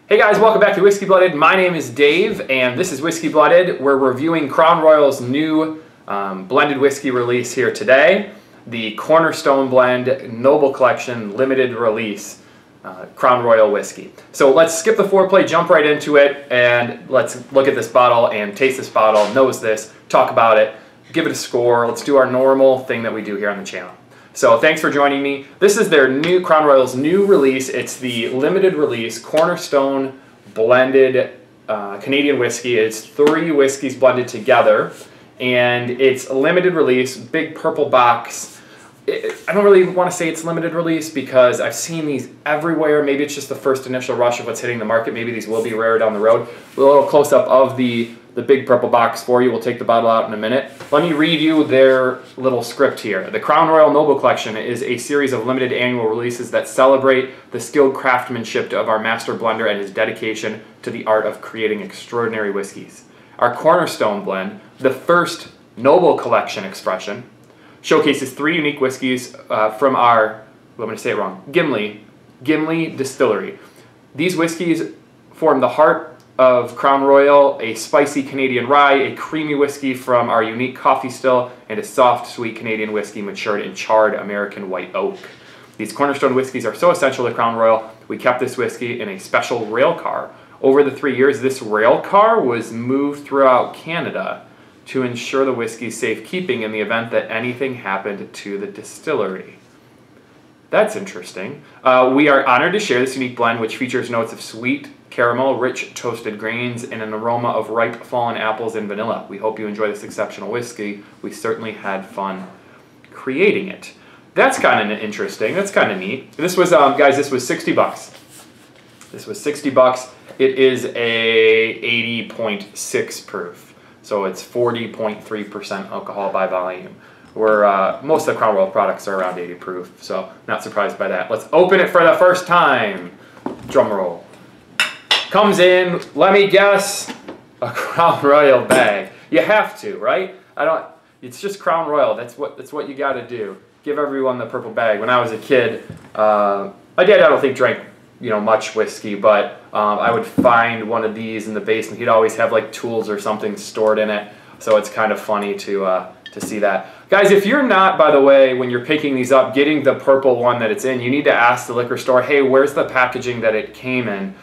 Hey guys, welcome back to Whiskey Blooded. My name is Dave, and this is Whiskey Blooded. We're reviewing Crown Royal's new blended whiskey release here today. The Cornerstone Blend Noble Collection Limited Release Crown Royal Whiskey. So let's skip the foreplay, jump right into it, and let's look at this bottle and taste this bottle, nose this, talk about it, give it a score. Let's do our normal thing that we do here on the channel. So thanks for joining me. This is their new Crown Royal's new release. It's the limited release Cornerstone Blended Canadian whiskey. It's 3 whiskeys blended together, and it's a limited release, big purple box. I don't really want to say it's limited release because I've seen these everywhere. Maybe it's just the first initial rush of what's hitting the market. Maybe these will be rare down the road. A little close-up of the big purple box for you. We'll take the bottle out in a minute. Let me read you their little script here. The Crown Royal Noble Collection is a series of limited annual releases that celebrate the skilled craftsmanship of our master blender and his dedication to the art of creating extraordinary whiskeys. Our Cornerstone blend, the first Noble Collection expression, showcases 3 unique whiskeys from our, I'm going to say it wrong, Gimli Distillery. These whiskeys form the heart of Crown Royal, a spicy Canadian rye, a creamy whiskey from our unique coffee still, and a soft, sweet Canadian whiskey matured in charred American white oak. These Cornerstone whiskeys are so essential to Crown Royal, we kept this whiskey in a special rail car. Over the 3 years, this rail car was moved throughout Canada to ensure the whiskey's safekeeping in the event that anything happened to the distillery. That's interesting. We are honored to share this unique blend, which features notes of sweet caramel, rich toasted grains, and an aroma of ripe fallen apples and vanilla. We hope you enjoy this exceptional whiskey. We certainly had fun creating it. That's kind of interesting. That's kind of neat. This was, guys, this was 60 bucks. This was 60 bucks. It is a 80.6 proof. So it's 40.3% alcohol by volume. Where most of the Crown Royal products are around 80 proof, so not surprised by that. Let's open it for the first time. Drum roll. Comes in, let me guess, a Crown Royal bag. You have to, right? It's just Crown Royal. That's what you got to do. Give everyone the purple bag. When I was a kid, my dad, I don't think, drank much whiskey, but I would find one of these in the basement. He'd always have like tools or something stored in it, so it's kind of funny to see that. Guys, if you're not, by the way, when you're picking these up, getting the purple one that it's in, you need to ask the liquor store, hey, where's the packaging that it came in?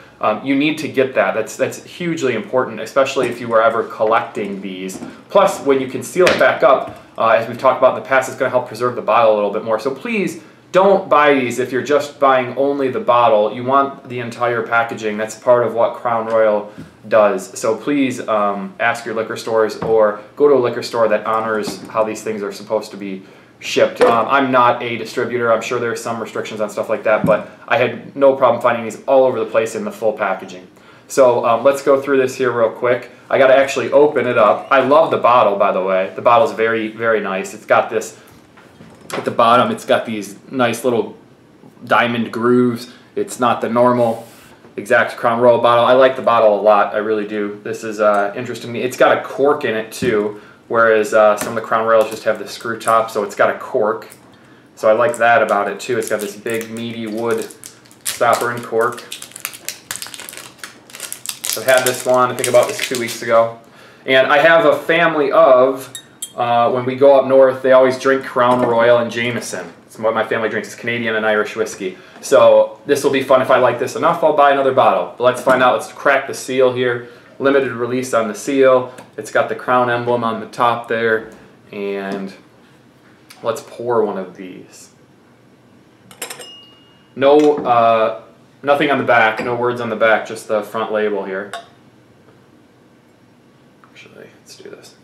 You need to get that. That's hugely important, especially if you were ever collecting these. Plus, when you can seal it back up, as we've talked about in the past, it's going to help preserve the bottle a little bit more. So please don't buy these if you're just buying only the bottle. You want the entire packaging. That's part of what Crown Royal does. So please ask your liquor stores or go to a liquor store that honors how these things are supposed to be shipped. I'm not a distributor. I'm sure there's some restrictions on stuff like that, but I had no problem finding these all over the place in the full packaging. So let's go through this here real quick. I got to actually open it up. I love the bottle, by the way. The bottle's very, very nice. It's got this, at the bottom, it's got these nice little diamond grooves. It's not the normal exact Crown Royal bottle. I like the bottle a lot. I really do. This is interesting to me. It's got a cork in it too, whereas some of the Crown Royals just have the screw top, so it's got a cork. So I like that about it too. It's got this big meaty wood stopper and cork. So I had this one, I think about this 2 weeks ago. And I have a family of, when we go up north, they always drink Crown Royal and Jameson. It's what my family drinks. It's Canadian and Irish whiskey. So this will be fun. If I like this enough, I'll buy another bottle. But let's find out. Let's crack the seal here. Limited release on the seal. It's got the crown emblem on the top there. And let's pour one of these. No, nothing on the back. No words on the back. Just the front label here. Actually, let's do this.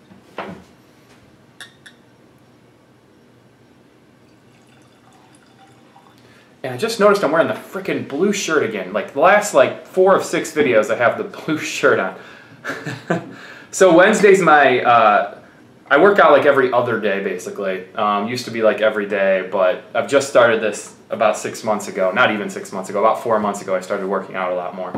And I just noticed I'm wearing the frickin' blue shirt again. Like the last 4 of 6 videos I have the blue shirt on. So Wednesday's my, I work out like every other day basically. Used to be like every day, but I've just started this about 6 months ago. Not even 6 months ago, about 4 months ago I started working out a lot more.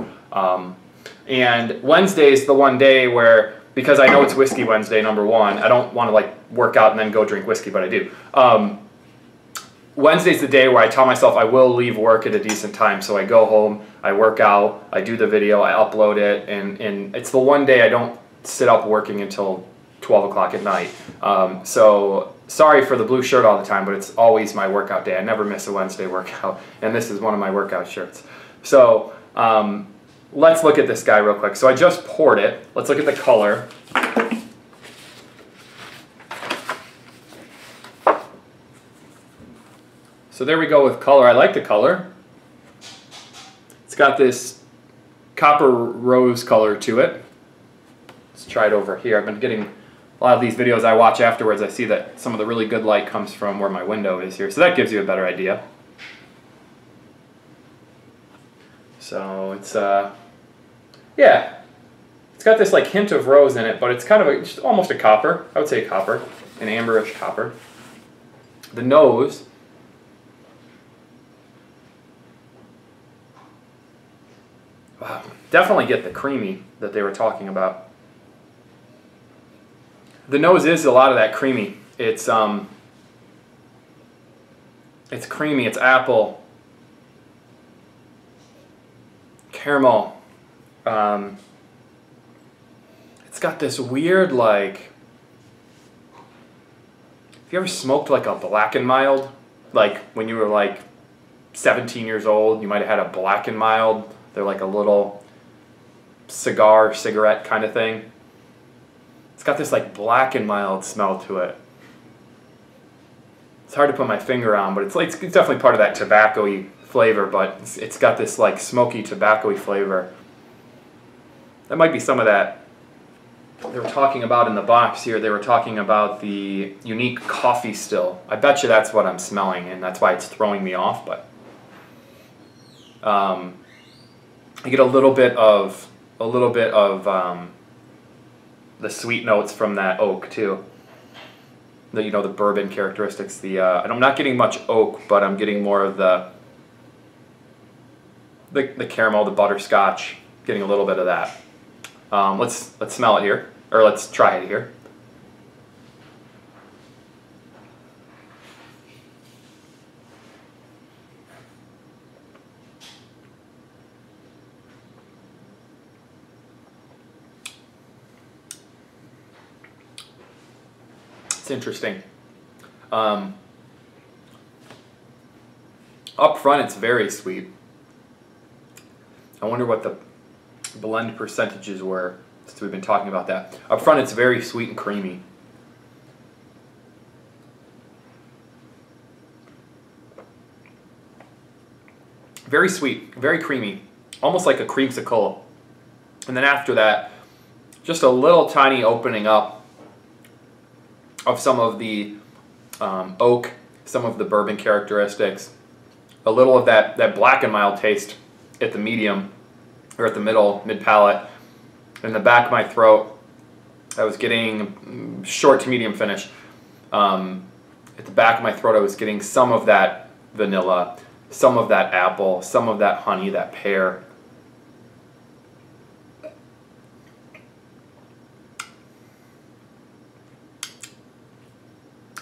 And Wednesday's the one day where, because I know it's Whiskey Wednesday, number one, I don't want to like work out and then go drink whiskey, but I do. Wednesday's the day where I tell myself I will leave work at a decent time. So I go home, I work out, I do the video, I upload it, and it's the one day I don't sit up working until 12 o'clock at night. So sorry for the blue shirt all the time, but it's always my workout day. I never miss a Wednesday workout, and this is one of my workout shirts. So let's look at this guy real quick. So I just poured it. Let's look at the color. So there we go with color. I like the color. It's got this copper rose color to it. Let's try it over here. I've been getting a lot of these videos I watch afterwards. I see that some of the really good light comes from where my window is here. So that gives you a better idea. So it's, yeah. It's got this like hint of rose in it, but it's kind of just almost a copper. I would say copper, an amberish copper. The nose. Wow, definitely get the creamy that they were talking about. The nose is a lot of that creamy. It's creamy, it's apple, caramel. It's got this weird, like, have you ever smoked like a Black and Mild? Like when you were like 17 years old, you might have had a Black and Mild. They're like a little cigarette kind of thing. It's got this like Black and Mild smell to it. It's hard to put my finger on, but it's definitely part of that tobacco-y flavor, but it's got this like smoky tobacco-y flavor. That might be some of that they were talking about in the box here. They were talking about the unique coffee still. I bet you that's what I'm smelling, and that's why it's throwing me off, but I get a little bit of the sweet notes from that oak too. The the bourbon characteristics. And I'm not getting much oak, but I'm getting more of the caramel, the butterscotch. Getting a little bit of that. Let's smell it here, or let's try it here. It's interesting. Up front, it's very sweet. I wonder what the blend percentages were, since we've been talking about that. Up front, it's very sweet and creamy. Very sweet, very creamy, almost like a creamsicle. And then after that, just a little tiny opening up of some of the oak, some of the bourbon characteristics, a little of that Black and Mild taste at the medium, or at the mid palate. In the back of my throat, I was getting short to medium finish. At the back of my throat, I was getting some of that vanilla, some of that apple, some of that honey, that pear.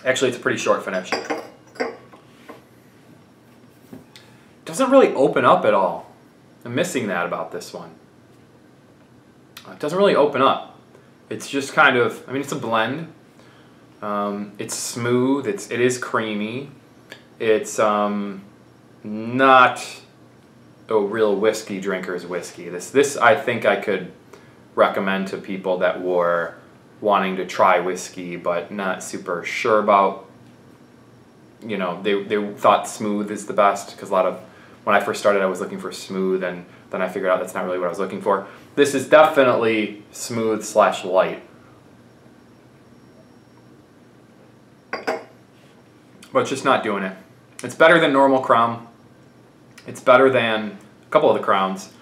Actually, it's a pretty short finish. Doesn't really open up at all. I'm missing that about this one. It doesn't really open up. It's just kind of, I mean, it's a blend. It's smooth. It is creamy. It's not a real whiskey drinker's whiskey. This I think I could recommend to people that were wanting to try whiskey but not super sure about, they thought smooth is the best, because when I first started I was looking for smooth, and then I figured out that's not really what I was looking for. This is definitely smooth / light. But it's just not doing it. It's better than normal Crown. It's better than a couple of the Crowns.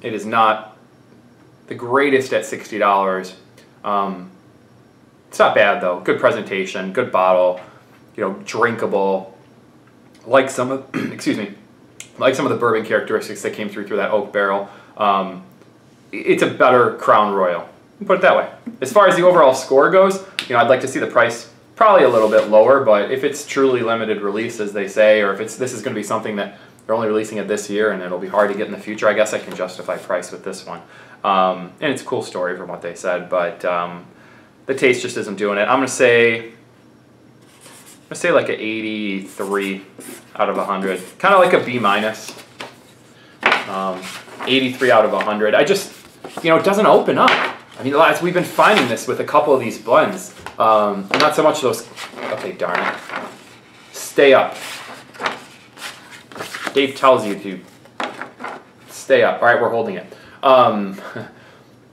It is not the greatest at $60. It's not bad though. Good presentation, good bottle, drinkable. Like some of, like some of the bourbon characteristics that came through that oak barrel. It's a better Crown Royal. Put it that way. As far as the overall score goes, I'd like to see the price probably a little bit lower, but if it's truly limited release, as they say, or if this is going to be something that they're only releasing it this year and it'll be hard to get in the future, I guess I can justify price with this one. And it's a cool story from what they said, but the taste just isn't doing it. I'm gonna say like an 83 out of 100, kind of like a B minus. 83 out of 100. I just, you know, it doesn't open up. I mean, we've been finding this with a couple of these blends. Not so much those. Okay, darn it. Stay up. Dave tells you to stay up. All right, we're holding it.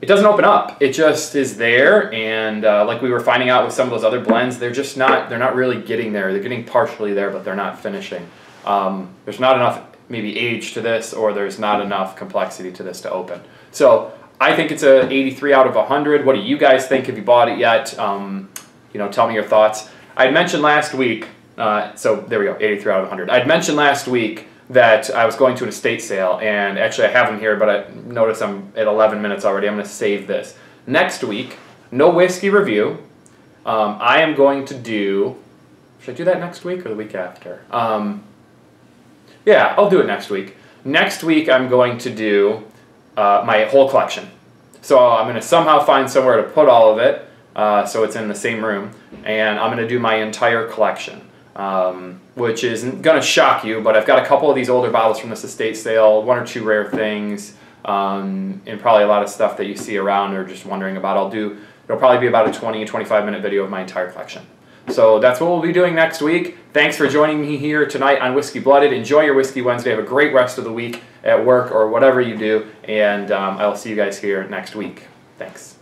It doesn't open up. It just is there, and like we were finding out with some of those other blends, they're just not. They're not really getting there. They're getting partially there, but they're not finishing. There's not enough maybe age to this, or there's not enough complexity to this to open. So I think it's a 83 out of 100. What do you guys think? Have you bought it yet? You know, tell me your thoughts. I had mentioned last week. So there we go, 83 out of 100. I'd mentioned last week that I was going to an estate sale, and actually I have them here, but I notice I'm at 11 minutes already. I'm going to save this. Next week, no whiskey review. I am going to do, should I do that next week or the week after? Yeah, I'll do it next week. Next week I'm going to do my whole collection. So I'm going to somehow find somewhere to put all of it, so it's in the same room, and I'm going to do my entire collection. Which is going to shock you, but I've got a couple of these older bottles from this estate sale, one or two rare things, and probably a lot of stuff that you see around or just wondering about. It'll probably be about a 20-25 minute video of my entire collection. So that's what we'll be doing next week. Thanks for joining me here tonight on Whiskey Blooded. Enjoy your Whiskey Wednesday. Have a great rest of the week at work or whatever you do, and I'll see you guys here next week. Thanks.